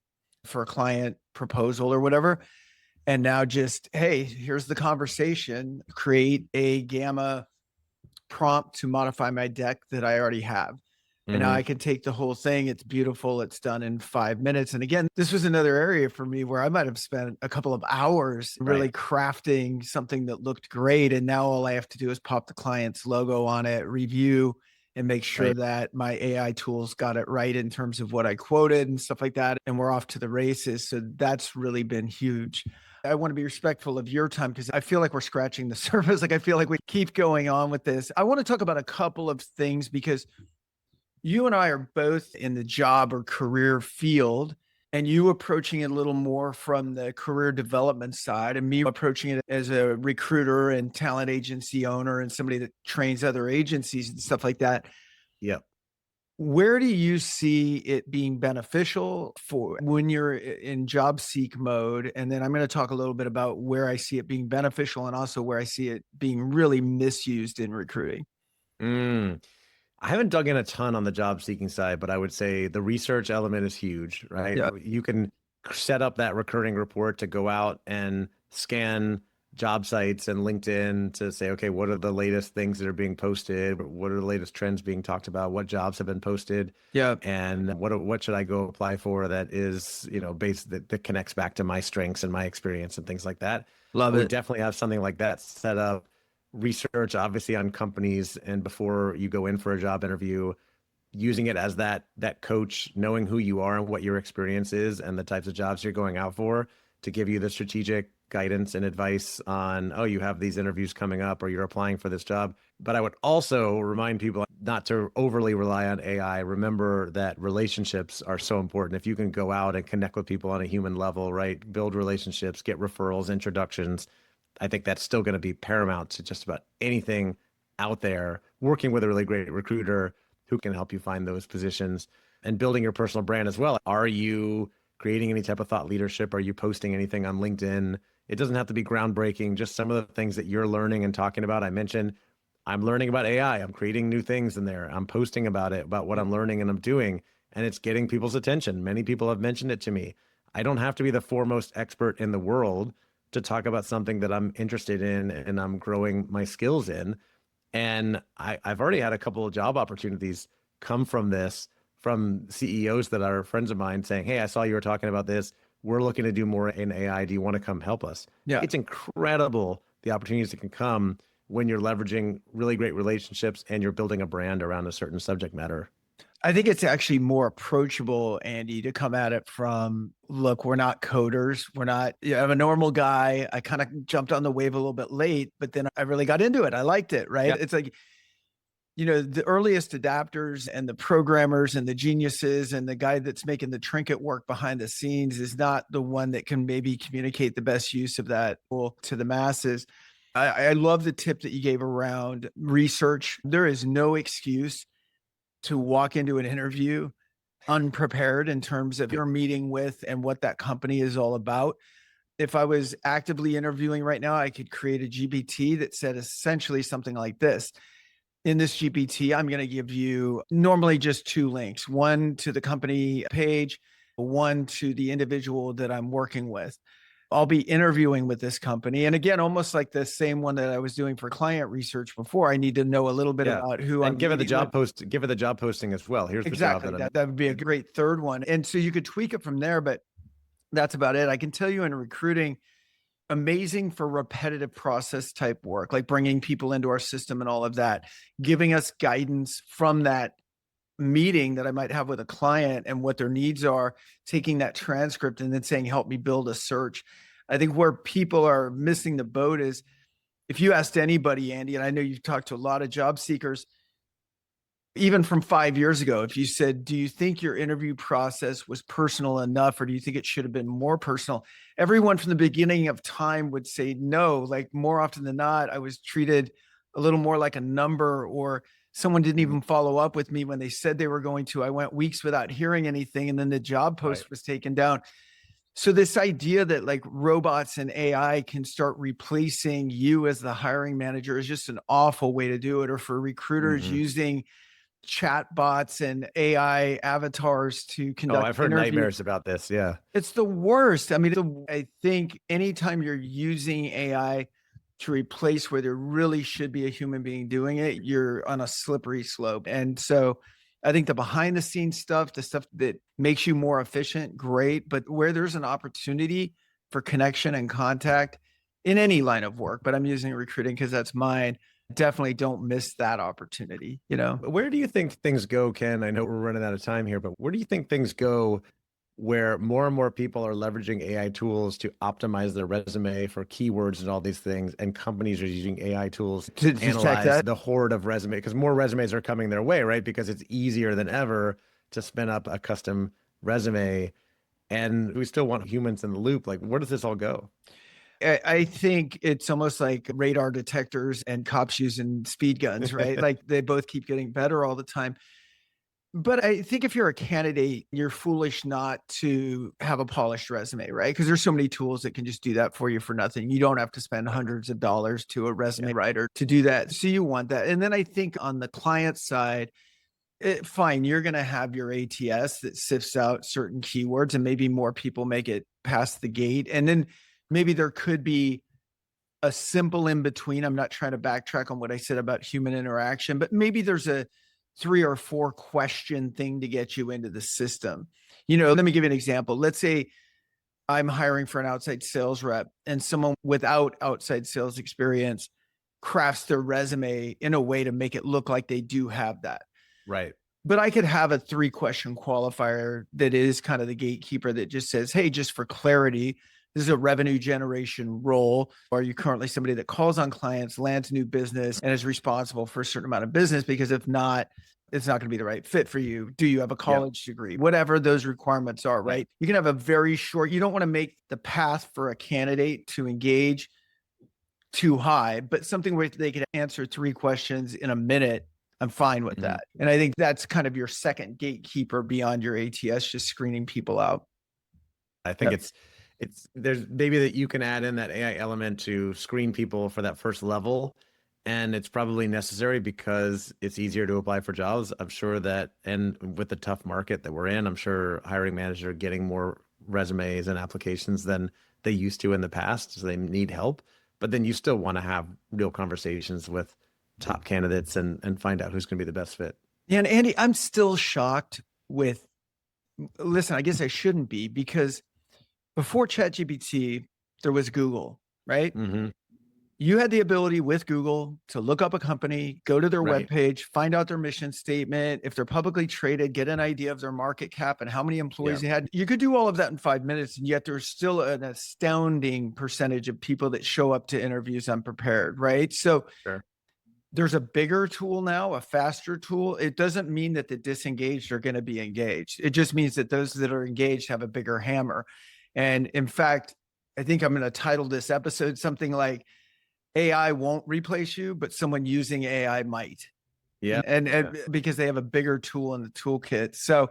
for a client proposal or whatever. And now just, hey, here's the conversation, create a Gamma prompt to modify my deck that I already have. And now I can take the whole thing. It's beautiful. It's done in 5 minutes. And again, this was another area for me where I might have spent a couple of hours really crafting something that looked great. And now all I have to do is pop the client's logo on it, review, and make sure that my AI tools got it right in terms of what I quoted and stuff like that. And we're off to the races. So that's really been huge. I want to be respectful of your time because I feel like we're scratching the surface. Like I feel like we keep going on with this. I want to talk about a couple of things because you and I are both in the job or career field, and you approaching it a little more from the career development side, and me approaching it as a recruiter and talent agency owner and somebody that trains other agencies and stuff like that. Yep. Where do you see it being beneficial for when you're in job seek mode? And then I'm going to talk a little bit about where I see it being beneficial and also where I see it being really misused in recruiting. I haven't dug in a ton on the job seeking side, but I would say the research element is huge, right? Yeah. You can set up that recurring report to go out and scan job sites and LinkedIn to say, okay, what are the latest things that are being posted? What are the latest trends being talked about? What jobs have been posted? Yeah. And what should I go apply for that is, based that connects back to my strengths and my experience and things like that. Love We it. definitely have something like that set up. Research obviously on companies, and before you go in for a job interview, using it as that coach, knowing who you are and what your experience is and the types of jobs you're going out for to give you the strategic guidance and advice on, oh, you have these interviews coming up or you're applying for this job. But I would also remind people not to overly rely on AI. Remember that relationships are so important. If you can go out and connect with people on a human level, right? Build relationships, get referrals, introductions. I think that's still going to be paramount to just about anything out there. Working with a really great recruiter who can help you find those positions and building your personal brand as well. Are you creating any type of thought leadership? Are you posting anything on LinkedIn? It doesn't have to be groundbreaking, just some of the things that you're learning and talking about. I mentioned I'm learning about AI. I'm creating new things in there. I'm posting about it, about what I'm learning and I'm doing, and it's getting people's attention. Many people have mentioned it to me. I don't have to be the foremost expert in the world to talk about something that I'm interested in and I'm growing my skills in. And I've already had a couple of job opportunities come from this, from CEOs that are friends of mine saying, hey, I saw you were talking about this. We're looking to do more in AI. Do you want to come help us? Yeah. It's incredible the opportunities that can come when you're leveraging really great relationships and you're building a brand around a certain subject matter. I think it's actually more approachable, Andy, to come at it from, look, we're not coders. We're not, I'm a normal guy. I kind of jumped on the wave a little bit late, but then I really got into it. I liked it, right? It's like, the earliest adapters and the programmers and the geniuses and the guy that's making the trinket work behind the scenes is not the one that can maybe communicate the best use of that tool to the masses. I love the tip that you gave around research. There is no excuse to walk into an interview unprepared in terms of your meeting with and what that company is all about. If I was actively interviewing right now, I could create a GPT that said essentially something like this. In this GPT, I'm going to give you normally just 2 links, one to the company page, one to the individual that I'm working with. I'll be interviewing with this company. And again, almost like the same one that I was doing for client research before, I need to know a little bit about who I'm give it the job give it the job posting as well. Here's exactly. the job that would be a great third one. And so you could tweak it from there, but that's about it. I can tell you in recruiting, amazing for repetitive process type work, like bringing people into our system and all of that, giving us guidance from that meeting that I might have with a client and what their needs are, taking that transcript and then saying, help me build a search. I think where people are missing the boat is if you asked anybody, Andy, and I know you've talked to a lot of job seekers, even from 5 years ago, if you said, do you think your interview process was personal enough, or do you think it should have been more personal? Everyone from the beginning of time would say no. Like more often than not, I was treated a little more like a number, or someone didn't even follow up with me when they said they were going to. I went weeks without hearing anything, and then the job post was taken down. So this idea that like robots and AI can start replacing you as the hiring manager is just an awful way to do it. Or for recruiters using chat bots and AI avatars to conduct I've heard nightmares about this. Yeah. It's the worst. I mean, I think anytime you're using AI to replace where there really should be a human being doing it, you're on a slippery slope. And so I think the behind the scenes stuff, the stuff that makes you more efficient, great. But where there's an opportunity for connection and contact in any line of work, but I'm using recruiting because that's mine, definitely don't miss that opportunity. Where do you think things go, Ken? I know we're running out of time here, but where do you think things go where more and more people are leveraging AI tools to optimize their resume for keywords and all these things, and companies are using AI tools to analyze the horde of resume, because more resumes are coming their way, right? Because it's easier than ever to spin up a custom resume, and we still want humans in the loop. Like, where does this all go? I think it's almost like radar detectors and cops using speed guns, right? Like they both keep getting better all the time. But I think if you're a candidate, you're foolish not to have a polished resume, right? Because there's so many tools that can just do that for you for nothing. You don't have to spend hundreds of dollars to a resume writer to do that. So you want that. And then I think on the client side, fine, you're going to have your ATS that sifts out certain keywords, and maybe more people make it past the gate. And then maybe there could be a simple in between. I'm not trying to backtrack on what I said about human interaction, but maybe there's a 3 or 4 question thing to get you into the system. Let me give you an example. Let's say I'm hiring for an outside sales rep, and someone without outside sales experience crafts their resume in a way to make it look like they do have that. Right. But I could have a 3-question qualifier that is kind of the gatekeeper that just says, hey, just for clarity, this is a revenue generation role. Are you currently somebody that calls on clients, lands new business, and is responsible for a certain amount of business? Because if not, it's not going to be the right fit for you. Do you have a college degree? Whatever those requirements are, right? You can have a very short, you don't want to make the path for a candidate to engage too high, but something where they can answer 3 questions in a minute. I'm fine with that. And I think that's kind of your second gatekeeper beyond your ATS, just screening people out. I think it's there's maybe that you can add in that AI element to screen people for that first level. And it's probably necessary because it's easier to apply for jobs. I'm sure that, and with the tough market that we're in, I'm sure hiring managers are getting more resumes and applications than they used to in the past. So they need help. But then you still want to have real conversations with top candidates and find out who's going to be the best fit. Yeah, and Andy, I'm still shocked listen, I guess I shouldn't be, because before ChatGPT, there was Google, right? You had the ability with Google to look up a company, go to their webpage, find out their mission statement. If they're publicly traded, get an idea of their market cap and how many employees they had. You could do all of that in 5 minutes, and yet there's still an astounding percentage of people that show up to interviews unprepared, right? So there's a bigger tool now, a faster tool. It doesn't mean that the disengaged are going to be engaged. It just means that those that are engaged have a bigger hammer. And in fact, I think I'm going to title this episode something like, AI won't replace you, but someone using AI might. And because they have a bigger tool in the toolkit. So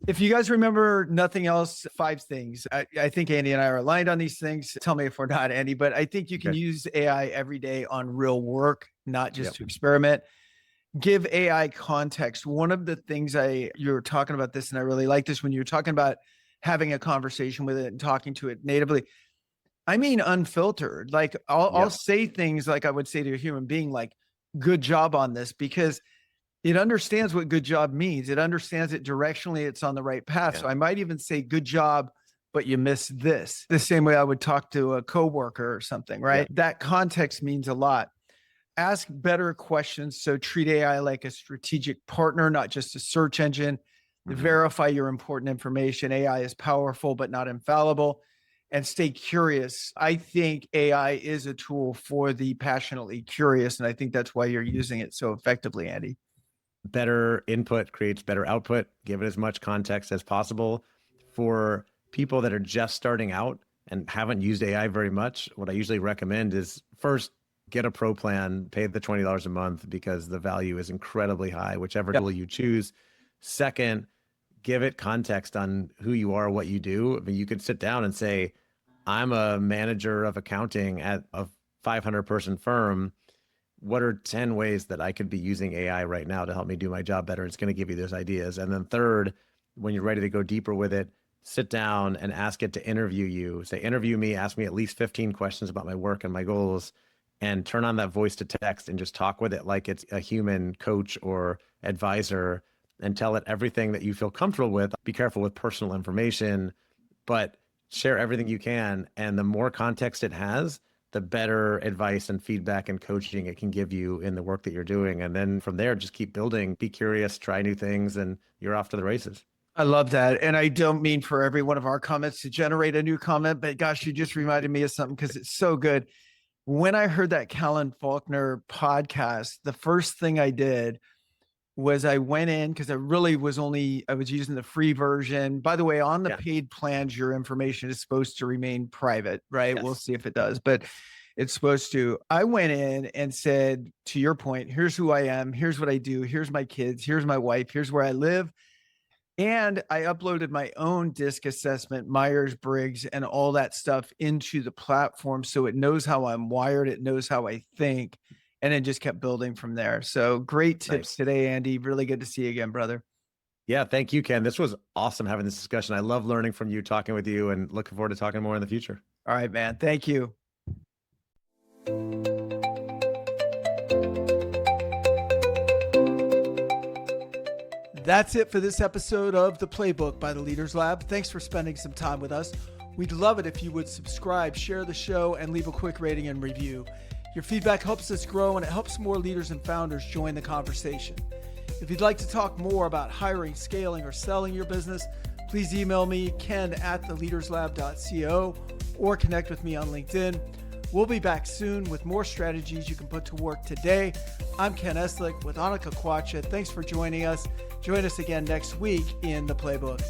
if you guys remember nothing else, 5 things. I think Andy and I are aligned on these things. Tell me if we're not, Andy, but I think you can use AI every day on real work, not just to experiment. Give AI context. One of the things you were talking about this, and I really like this when you were talking about having a conversation with it and talking to it natively. I mean, unfiltered. Like I'll say things like I would say to a human being, like, good job on this, because it understands what good job means. It understands it directionally. It's on the right path. So I might even say, good job, but you missed this. The same way I would talk to a coworker or something, right? That context means a lot. Ask better questions. So treat AI like a strategic partner, not just a search engine. Verify your important information. AI is powerful, but not infallible. And stay curious. I think AI is a tool for the passionately curious. And I think that's why you're using it so effectively, Andy. Better input creates better output. Give it as much context as possible. For people that are just starting out and haven't used AI very much, what I usually recommend is first, get a pro plan, pay the $20 a month because the value is incredibly high, whichever tool you choose. Second, give it context on who you are, what you do. I mean, you could sit down and say, I'm a manager of accounting at a 500-person firm. What are 10 ways that I could be using AI right now to help me do my job better? It's going to give you those ideas. And then third, when you're ready to go deeper with it, sit down and ask it to interview you. Say, interview me, ask me at least 15 questions about my work and my goals, and turn on that voice to text and just talk with it like it's a human coach or advisor, and tell it everything that you feel comfortable with. Be careful with personal information, but share everything you can. And the more context it has, the better advice and feedback and coaching it can give you in the work that you're doing. And then from there, just keep building, be curious, try new things, and you're off to the races. I love that. And I don't mean for every one of our comments to generate a new comment, but gosh, you just reminded me of something because it's so good. When I heard that Callan Faulkner podcast, the first thing I did was I went in, because I was using the free version. By the way, on the paid plans, your information is supposed to remain private, right? We'll see if it does, but it's supposed to. I went in and said, to your point, here's who I am. Here's what I do. Here's my kids. Here's my wife. Here's where I live. And I uploaded my own DISC assessment, Myers-Briggs, and all that stuff into the platform. So it knows how I'm wired. It knows how I think. And it just kept building from there. So great tips today, Andy. Really good to see you again, brother. Yeah, thank you, Ken. This was awesome having this discussion. I love learning from you, talking with you, and looking forward to talking more in the future. All right, man. Thank you. That's it for this episode of The Playbook by the Leaders Lab. Thanks for spending some time with us. We'd love it if you would subscribe, share the show, and leave a quick rating and review. Your feedback helps us grow, and it helps more leaders and founders join the conversation. If you'd like to talk more about hiring, scaling, or selling your business, please email me, ken@theleaderslab.co, or connect with me on LinkedIn. We'll be back soon with more strategies you can put to work today. I'm Ken Eslick with Annika Kwacha. Thanks for joining us. Join us again next week in The Playbook.